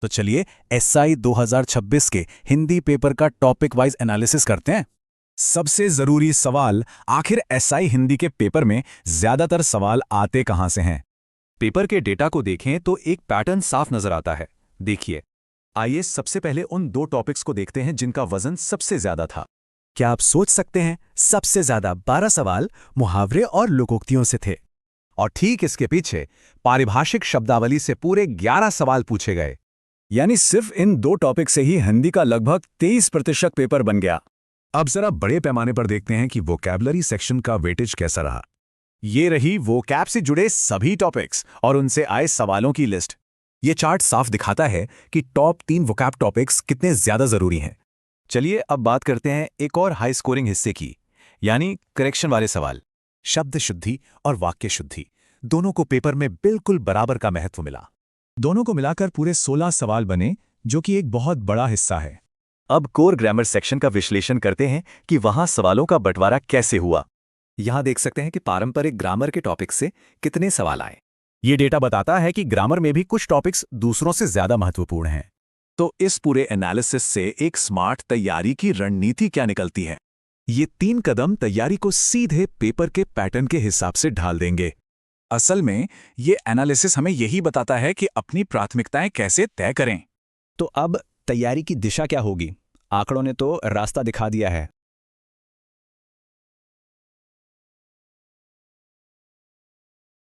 तो चलिए एसआई 2026 के हिंदी पेपर का टॉपिक वाइज एनालिसिस करते हैं। सबसे जरूरी सवाल, आखिर एसआई हिंदी के पेपर में ज्यादातर सवाल आते कहां से हैं? पेपर के डेटा को देखें तो एक पैटर्न साफ नजर आता है। देखिए, आइए सबसे पहले उन दो टॉपिक्स को देखते हैं जिनका वजन सबसे ज्यादा था। क्या आप सोच सकते हैं, सबसे ज्यादा 12 सवाल मुहावरे और लोकोक्तियों से थे। और ठीक इसके पीछे पारिभाषिक शब्दावली से पूरे 11 सवाल पूछे गए। यानी सिर्फ इन दो टॉपिक से ही हिंदी का लगभग 23% पेपर बन गया। अब जरा बड़े पैमाने पर देखते हैं कि वोकैबुलरी सेक्शन का वेटेज कैसा रहा। ये रही वोकैब से जुड़े सभी टॉपिक्स और उनसे आए सवालों की लिस्ट। ये चार्ट साफ दिखाता है कि टॉप 3 वोकैब टॉपिक्स कितने ज्यादा जरूरी हैं। चलिए अब बात करते हैं एक और हाई स्कोरिंग हिस्से की, यानी करेक्शन वाले सवाल। शब्द शुद्धि और वाक्य शुद्धि दोनों को पेपर में बिल्कुल बराबर का महत्व मिला। दोनों को मिलाकर पूरे 16 सवाल बने, जो कि एक बहुत बड़ा हिस्सा है। अब कोर ग्रामर सेक्शन का विश्लेषण करते हैं कि वहां सवालों का बंटवारा कैसे हुआ। यहां देख सकते हैं कि पारंपरिक ग्रामर के टॉपिक से कितने सवाल आए। ये डेटा बताता है कि ग्रामर में भी कुछ टॉपिक्स दूसरों से ज्यादा महत्वपूर्ण हैं। तो इस पूरे एनालिसिस से एक स्मार्ट तैयारी की रणनीति क्या निकलती है? ये 3 कदम तैयारी को सीधे पेपर के पैटर्न के हिसाब से ढाल देंगे। असल में ये एनालिसिस हमें यही बताता है कि अपनी प्राथमिकताएं कैसे तय करें। तो अब तैयारी की दिशा क्या होगी? आंकड़ों ने तो रास्ता दिखा दिया है।